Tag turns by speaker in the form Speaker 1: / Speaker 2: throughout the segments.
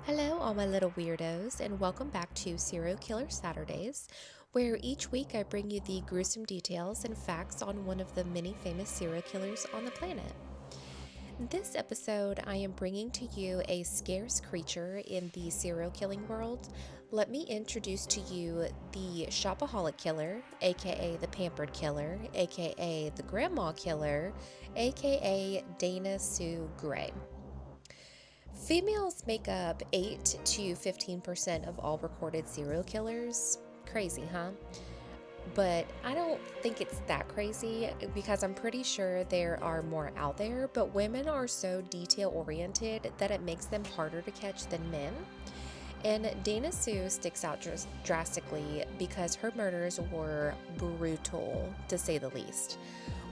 Speaker 1: Hello, all my little weirdos, and welcome back to Serial Killer Saturdays, where each week I bring you the gruesome details and facts on one of the many famous serial killers on the planet. This episode, I am bringing to you a scarce creature in the serial killing world. Let me introduce to you the Shopaholic Killer, aka the Pampered Killer, aka the Grandma Killer, aka Dana Sue Gray. Females make up 8 to 15% of all recorded serial killers. Crazy, huh? But I don't think it's that crazy because I'm pretty sure there are more out there, but women are so detail oriented that it makes them harder to catch than men. And Dana Sue sticks out drastically because her murders were brutal, to say the least.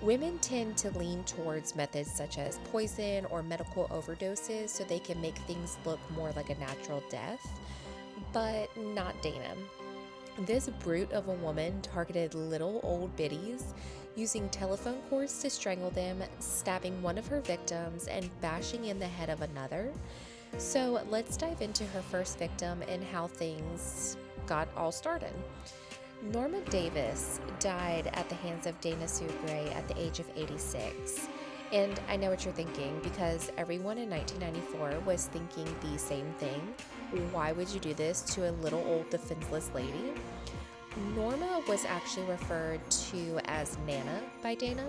Speaker 1: Women tend to lean towards methods such as poison or medical overdoses so they can make things look more like a natural death, but not Dana. This brute of a woman targeted little old biddies, using telephone cords to strangle them, stabbing one of her victims, and bashing in the head of another. So let's dive into her first victim and how things got all started. Norma Davis died at the hands of Dana Sue Gray at the age of 86. And I know what you're thinking, because everyone in 1994 was thinking the same thing. Why would you do this to a little old defenseless lady? Norma was actually referred to as Nana by Dana.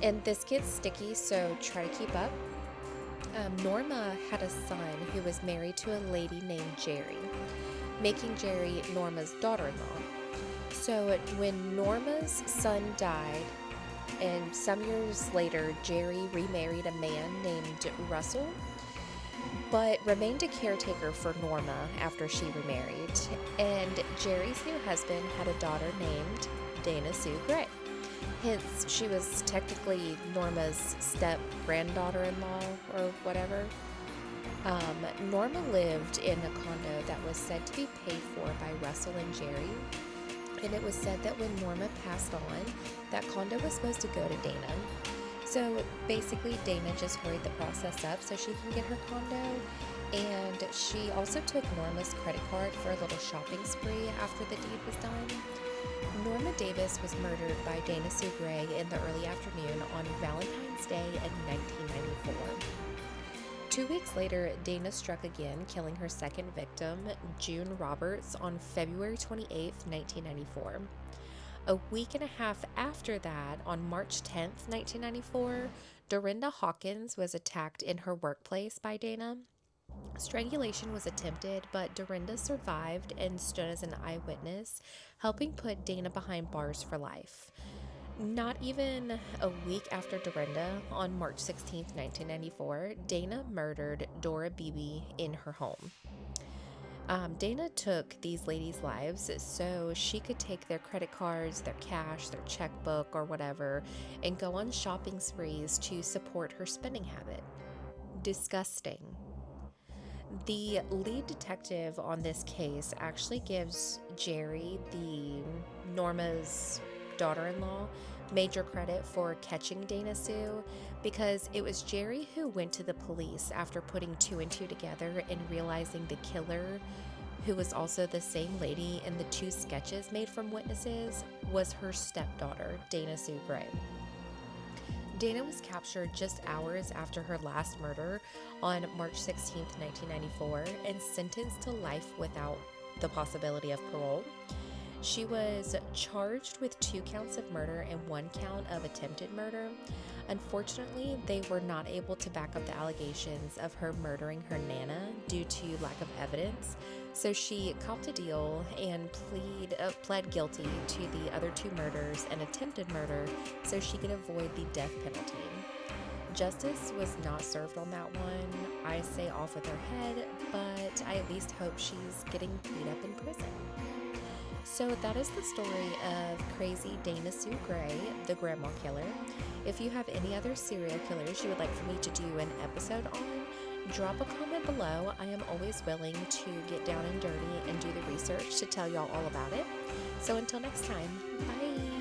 Speaker 1: And this gets sticky, so try to keep up. Norma had a son who was married to a lady named Jerry, making Jerry Norma's daughter-in-law. So when Norma's son died, and some years later, Jerry remarried a man named Russell, but remained a caretaker for Norma after she remarried. And Jerry's new husband had a daughter named Dana Sue Gray. Hence, she was technically Norma's step-granddaughter-in-law or whatever. Norma lived in a condo that was said to be paid for by Russell and Jerry. And it was said that when Norma passed on, that condo was supposed to go to Dana. So basically, Dana just hurried the process up so she can get her condo. And she also took Norma's credit card for a little shopping spree after the deed was done. Norma Davis was murdered by Dana Sue Gray in the early afternoon on Valentine's Day in 1994. 2 weeks later, Dana struck again, killing her second victim, June Roberts, on February 28, 1994. A week and a half after that, on March 10, 1994, Dorinda Hawkins was attacked in her workplace by Dana. Strangulation was attempted, but Dorinda survived and stood as an eyewitness, helping put Dana behind bars for life. Not even a week after Dorinda, on March 16, 1994, Dana murdered Dora Beebe in her home. Dana took these ladies' lives so she could take their credit cards, their cash, their checkbook, or whatever, and go on shopping sprees to support her spending habit. Disgusting. The lead detective on this case actually gives Jerry, Norma's daughter-in-law, major credit for catching Dana Sue, because it was Jerry who went to the police after putting two and two together and realizing the killer, who was also the same lady in the two sketches made from witnesses, was her stepdaughter, Dana Sue Gray. Dana was captured just hours after her last murder on March 16, 1994, and sentenced to life without the possibility of parole. She was charged with 2 counts of murder and 1 count of attempted murder. Unfortunately, they were not able to back up the allegations of her murdering her Nana due to lack of evidence, so she copped a deal and pled guilty to the other 2 murders and attempted murder so she could avoid the death penalty. Justice was not served on that one. I say off with her head, but I at least hope she's getting beat up in prison. So that is the story of crazy Dana Sue Gray, the Grandma Killer. If you have any other serial killers you would like for me to do an episode on, drop a comment below. I am always willing to get down and dirty and do the research to tell y'all all about it. So until next time, bye!